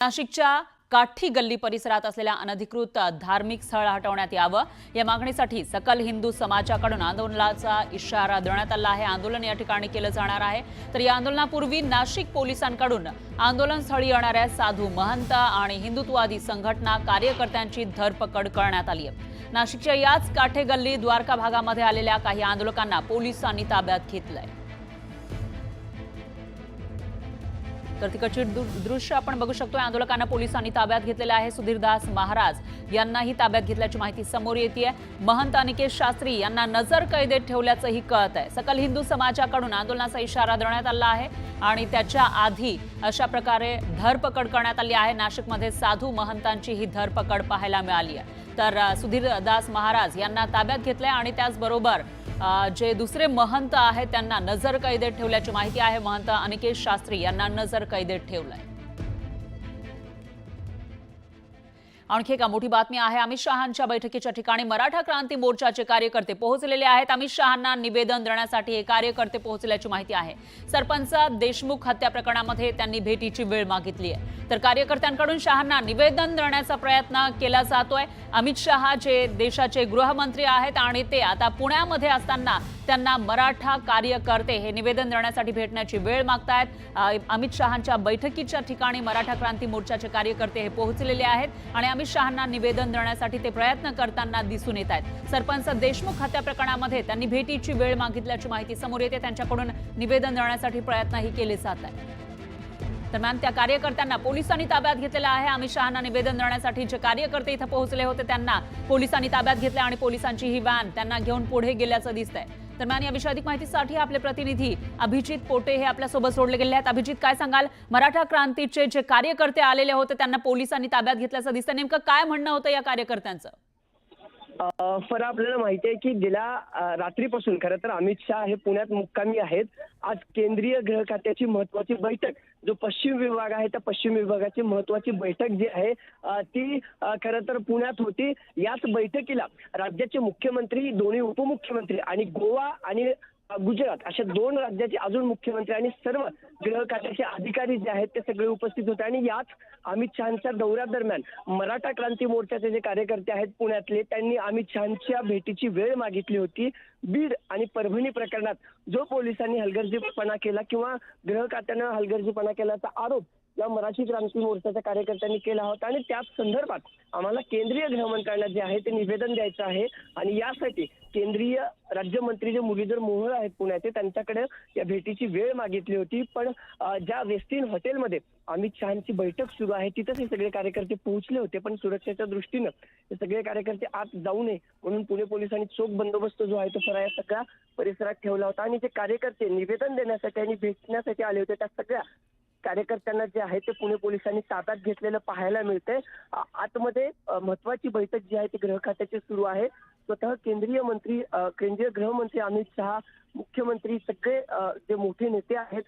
नाशिकच्या काठी गल्ली परिसरात असलेल्या अनधिकृत धार्मिक स्थळ हटवण्यात यावं या मागणीसाठी सकल हिंदू समाजाकडून आंदोलनाचा इशारा देण्यात आला आहे। आंदोलन या ठिकाणी केलं जाणार आहे। तर या आंदोलनापूर्वी नाशिक पोलिसांकडून आंदोलनस्थळी येणाऱ्या साधू महंत आणि हिंदुत्ववादी संघटना कार्यकर्त्यांची धरपकड करण्यात आली आहे। नाशिकच्या याच काठे गल्ली द्वारका भागामध्ये आलेल्या काही आंदोलकांना पोलिसांनी ताब्यात घेतलंय। तर तिकडची दृश्य आपण बघू शकतो। आंदोलकांना पोलिसांनी ताब्यात घेतलेले आहे। सुधीरदास महाराज यांनाही ताब्यात घेतल्याची माहिती समोर येते। महंत अनिकेत शास्त्री यांना नजर कैदेत ठेवल्याचंही कळत आहे। सकल हिंदू समाजाकडून आंदोलनाचा इशारा देण्यात आला आहे आणि त्याच्या आधी अशा प्रकारे धरपकड करण्यात आली आहे। नाशिकमध्ये साधू महंतांची ही धरपकड पाहायला मिळाली आहे। तर सुधीरदास महाराज यांना ताब्यात घेतलंय आणि त्याचबरोबर जे दुसरे महंत आहेत त्यांना नजर कैदेत ठेवल्याची माहिती आहे। महंत अनिकेत शास्त्री यांना नजर कैदेत ठेवलंय। आणखी एक मोठी बातमी आहे। अमित शहांच्या बैठकीच्या ठिकाणी मराठा क्रांती मोर्चाचे कार्यकर्ते पोहोचलेले आहेत। अमित शहांना निवेदन देण्यासाठी हे कार्यकर्ते पोहोचल्याची माहिती आहे। सरपंच देशमुख हत्या प्रकरणामध्ये त्यांनी भेटीची वेळ मागितली आहे। तर कार्यकर्त्यांकडून शहांना निवेदन देण्याचा प्रयत्न केला जातोय। अमित शहा जे देशाचे गृहमंत्री आहेत आणि ते आता पुण्यामध्ये असताना त्यांना मराठा कार्यकर्ते हे निवेदन देण्यासाठी भेटण्याची वेळ मागतायत। अमित शहांच्या बैठकीच्या ठिकाणी मराठा क्रांती मोर्चाचे कार्यकर्ते हे पोहोचलेले आहेत आणि अमित शहांना निवेदन देण्यासाठी ते प्रयत्न करताना दिसून येत आहेत। सरपंच देशमुख हत्या प्रकरणामध्ये त्यांनी भेटीची वेळ मागितल्याची माहिती समोर येते। त्यांच्याकडून निवेदन देण्यासाठी प्रयत्नही केले जात आहेत। दरम्यान त्या कार्यकर्त्यांना पोलिसांनी ताब्यात घेतलेलं आहे। अमित शहांना निवेदन देण्यासाठी जे कार्यकर्ते इथं पोहोचले होते त्यांना पोलिसांनी ताब्यात घेतले आणि पोलिसांची ही व्हॅन त्यांना घेऊन पुढे गेल्याचं दिसतंय। दरम्यान या विषयी अधिक माहितीसाठी आपले प्रतिनिधी अभिजित पोटे हे आपल्यासोबत जोडले गेले आहेत। अभिजित, काय सांगाल? मराठा क्रांतीचे जे कार्यकर्ते आलेले होते त्यांना पोलिसांनी ताब्यात घेतल्याचं दिसतंय, नेमकं काय म्हणणं होतं या कार्यकर्त्यांचं? फर आपल्याला माहिती आहे की गेल्या रात्रीपासून खरं तर अमित शहा हे पुण्यात मुक्कामी आहेत। आज केंद्रीय गृह खात्याची महत्वाची बैठक, जो पश्चिम विभाग आहे त्या पश्चिम विभागाची महत्वाची बैठक जी आहे ती खरं तर पुण्यात होती। याच बैठकीला राज्याचे मुख्यमंत्री, दोन्ही उपमुख्यमंत्री आणि गोवा आणि गुजरात अशा दोन राज्याचे अजून मुख्यमंत्री आणि सर्व गृह खात्याचे अधिकारी जे आहेत ते सगळे उपस्थित होते। आणि याच अमित शहांच्या दौऱ्यादरम्यान मराठा क्रांती मोर्चाचे जे कार्यकर्ते आहेत पुण्यातले, त्यांनी अमित शहांच्या भेटीची वेळ मागितली होती। बीड आणि परभणी प्रकरणात जो पोलिसांनी हलगर्जीपणा केला किंवा गृह खात्यानं हलगर्जीपणा केल्याचा आरोप या मराठी क्रांती मोर्चाच्या कार्यकर्त्यांनी केला होता आणि त्याच संदर्भात आम्हाला केंद्रीय गृहमंत्र्यांना जे आहे ते निवेदन द्यायचं आहे आणि यासाठी केंद्रीय राज्यमंत्री जे मुरलीधर मोहोळ आहेत पुण्याचे, त्यांच्याकडे या भेटीची वेळ मागितली होती। पण ज्या वेस्टिन हॉटेलमध्ये अमित शहांची बैठक सुरू आहे तिथंच हे सगळे कार्यकर्ते पोहोचले होते, पण सुरक्षेच्या दृष्टीनं हे सगळे कार्यकर्ते आत जाऊ नये म्हणून पुणे पोलिसांनी चोख बंदोबस्त जो आहे तो या सगळ्या परिसरात ठेवला होता। आणि जे कार्यकर्ते निवेदन देण्यासाठी आणि भेटण्यासाठी आले होते त्या सगळ्या कार्यकर्त्यांना जे आहे ते पुणे पोलिसांनी ताब्यात घेतलेलं पाहायला मिळतंय। आतमध्ये महत्वाची बैठक जी आहे ती गृह खात्याची सुरू आहे। स्वतः केंद्रीय गृहमंत्री अमित शहा, मुख्यमंत्री, सगळे जे मोठे नेते आहेत,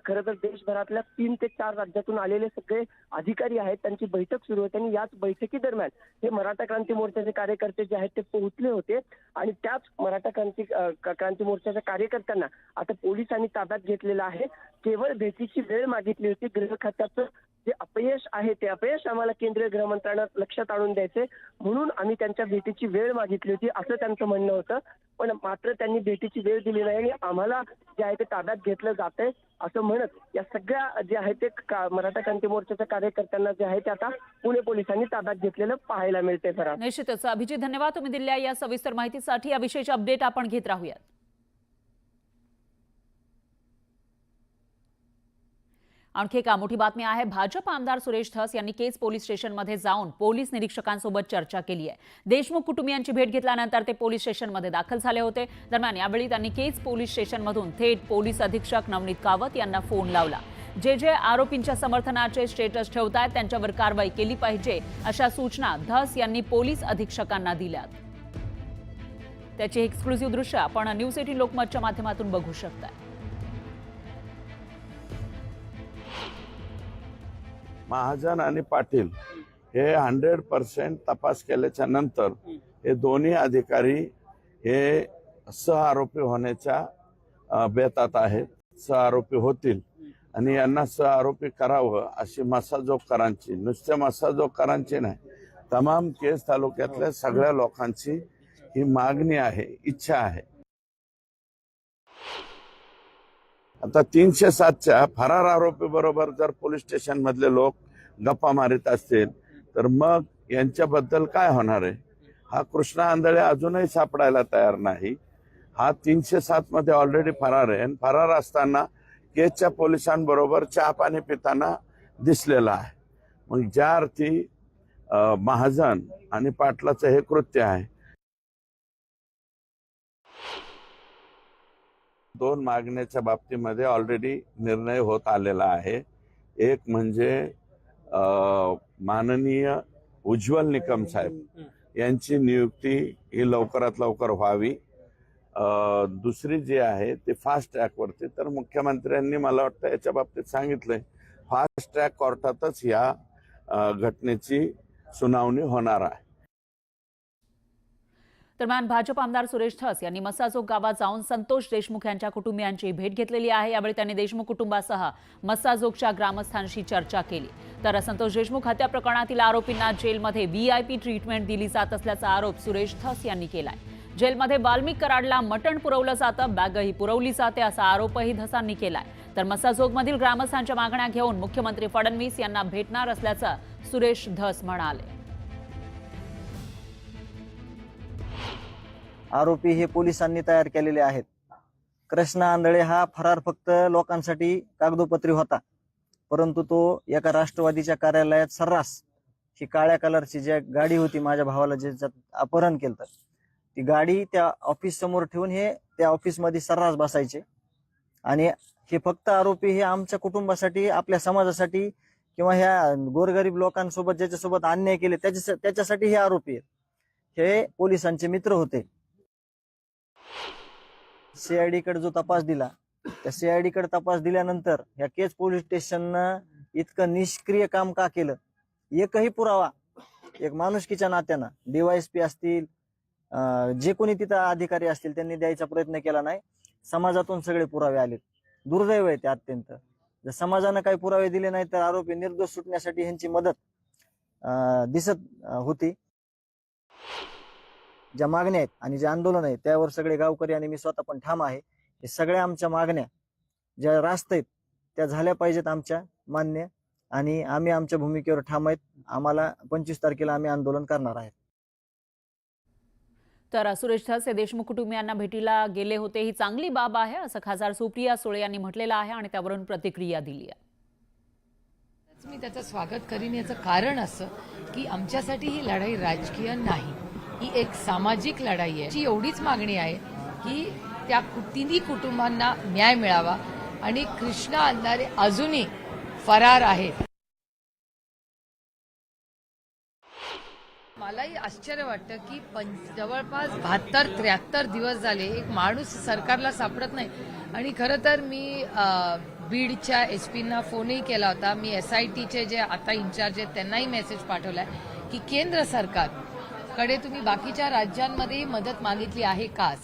खरं तर देशभरातल्या 3 ते 4 राज्यातून आलेले सगळे अधिकारी आहेत, त्यांची बैठक सुरू होती। आणि याच बैठकीदरम्यान हे मराठा क्रांती मोर्चाचे कार्यकर्ते जे आहेत ते पोहोचले होते आणि त्याच मराठा क्रांती मोर्चाच्या कार्यकर्त्यांना आता पोलिसांनी ताब्यात घेतलेलं आहे। केवळ भेटीची वेळ मागितली होती। गृह खात्याचं जे अपयश आहे ते अपयश आम्हाला केंद्रीय गृहमंत्र्यांना लक्षात आणून द्यायचे म्हणून आम्ही त्यांच्या भेटीची वेळ मागितली होती असं त्यांचं म्हणणं होतं। पण मात्र त्यांनी भेटीची वेळ दिली नाही आणि आम्हाला जे आहे ते ताब्यात घेतलं जातंय असं म्हणत या सगळ्या जे आहे ते मराठा क्रांती मोर्चाच्या कार्यकर्त्यांना जे आहे ते आता पुणे पोलिसांनी ताब्यात घेतलेलं पाहायला मिळतंय। खरं निश्चितच अभिजित, धन्यवाद तुम्ही दिलेल्या या सविस्तर माहितीसाठी। या विषयाची अपडेट आपण घेत राहूयात। आणखी एक मोठी बातमी आहे। भाजप आमदार सुरेश धस यांनी केज पोलीस स्टेशनमध्ये जाऊन पोलीस निरीक्षकांसोबत चर्चा केली आहे। देशमुख कुटुंबियांची भेट घेतल्यानंतर ते पोलीस स्टेशनमध्ये दाखल झाले होते। दरम्यान यावेळी त्यांनी केज पोलीस स्टेशनमधून थेट पोलीस अधीक्षक नवनीत कावत यांना फोन लावला। जे आरोपींच्या समर्थनाचे स्टेटस ठेवतायत त्यांच्यावर कारवाई केली पाहिजे अशा सूचना धस यांनी पोलीस अधीक्षकांना दिल्यात। त्याचे एक्सक्लुझिव्ह दृश्य आपण न्यूज 18 लोकमतच्या माध्यमातून बघू शकता। महाजन आणि पाटील हे 100% तपास केल्याच्या नंतर हे दोन्ही अधिकारी हे सह आरोपी होण्याच्या बेतात आहेत, सह आरोपी होतील आणि यांना आरोपी करावं अशी मसाजोगकरांची, नुसत्या मसाजोगकरांची नाही, तमाम केज तालुक्यातल्या सगळ्या लोकांची ही मागणी आहे, इच्छा आहे. आता 307च्या फरार आरोपी बरोबर जर पोलीस स्टेशन मधले लोक गप्पा मारित असतील तर मग यांच्याबद्दल काय होणार आहे? हा कृष्णा आंधळे अजूनही सापडायला तयार नाही. हा 307 मध्ये ऑलरेडी फरार आहे आणि फरार असताना केजच्या पोलिसांबरोबर चहा पाणी पिताना दिसलेला आहे. मग ज्या अर्थी महाजन आणि पाटलाचं हे कृत्य आहे. 2 मागण्याच्या बाबतीमध्ये ऑलरेडी निर्णय होत आलेला आहे. एक म्हणजे माननीय उज्ज्वल निकम साहेब यांची नियुक्ती ही लवकरात लवकर व्हावी. दुसरी जी आहे ते फास्ट ट्रॅक वरती, तर मुख्यमंत्र्यांनी मला वाटतं याच्या बाबतीत सांगितलंय फास्ट ट्रॅक कोर्टातच या घटनेची सुनावणी होणार आहे. दरम्यान भाजप आमदार सुरेश धस यांनी मस्साजोग गावात जाऊन संतोष देशमुख यांच्या कुटुंबियांची भेट घेतलेली आहे. यावेळी त्यांनी देशमुख कुटुंबासह मस्साजोगच्या ग्रामस्थांशी चर्चा केली. तर संतोष देशमुख हत्या प्रकरणातील आरोपींना जेलमध्ये व्हीआयपी ट्रीटमेंट दिली जात असल्याचा आरोप सुरेश धस यांनी केलाय. जेलमध्ये वाल्मिक कराडला मटण पुरवलं जातं, बॅगही पुरवली जाते असा आरोपही धसांनी केलाय. तर मस्साजोगमधील ग्रामस्थांच्या मागण्या घेऊन मुख्यमंत्री फडणवीस यांना भेटणार असल्याचं सुरेश धस म्हणाले. आरोपी हे पोलिसांनी तयार केलेले आहेत. कृष्णा आंधळे हा फरार फक्त लोकांसाठी कागदोपत्री होता, परंतु तो एका राष्ट्रवादीच्या कार्यालयात सर्रास ही काळ्या कलरची जी गाडी होती, माझ्या भावाला ज्याच्यात अपहरण केलं, ती गाडी त्या ऑफिस समोर ठेवून हे त्या ऑफिस मध्ये सर्रास बसायचे. आणि हे फक्त आरोपी हे आमच्या कुटुंबासाठी, आपल्या समाजासाठी किंवा ह्या गोरगरीब लोकांसोबत ज्याच्यासोबत अन्याय केले त्याच्यासाठी हे आरोपी आहेत. हे पोलिसांचे मित्र होते. सीआयडी कडे जो तपास दिला, त्या सीआयडी कडे तपास दिल्यानंतर ह्या केज पोलीस स्टेशननं इतकं निष्क्रिय काम का केलं? एकही पुरावा एक माणुसकीच्या नात्यानं डीवायएसपी असतील, जे कोणी तिथं अधिकारी असतील त्यांनी द्यायचा प्रयत्न केला नाही. समाजातून सगळे पुरावे आले. दुर्दैव आहे ते अत्यंत. जर समाजानं काही पुरावे दिले नाही तर आरोपी निर्दोष सुटण्यासाठी ह्यांची मदत दिसत होती. ज्या मागण्या आहेत आणि जे आंदोलन आहे त्यावर सगळे गावकरी आणि मी स्वतः पण ठाम आहे. हे सगळ्या आमच्या मागण्या ज्या रास्त आहेत त्या झाल्या पाहिजेत आमच्या मान्य, आणि आम्ही आमच्या भूमिकेवर ठाम आहेत. आम्हाला 25 तारखेला आम्ही आंदोलन करणार आहे. तर सुरेश धस हे देशमुख कुटुंबियांना भेटीला गेले होते, ही चांगली बाब आहे असं खासदार सुप्रिया सुळे यांनी म्हटलेलं आहे आणि त्यावरून प्रतिक्रिया दिली आहे. मी त्याचं स्वागत करीन. याचं कारण असं की आमच्यासाठी ही लढाई राजकीय नाही, ही एक सामाजिक लढाई आहे. जी एवढीच मागणी आहे की त्या तिन्ही कुटुंबांना न्याय मिळावा आणि कृष्णा आंधळे अजूनही फरार आहेत. मलाही आश्चर्य वाटतं की जवळपास 72-73 दिवस झाले एक माणूस सरकारला सापडत नाही. आणि खरं तर मी बीडच्या एसपींना फोनही केला होता. मी SITचे जे आता इन्चार्ज आहेत त्यांनाही मेसेज पाठवलाय की केंद्र सरकारकडे तुम्ही बाकीच्या राज्यांमध्ये मदत मागितली आहे का.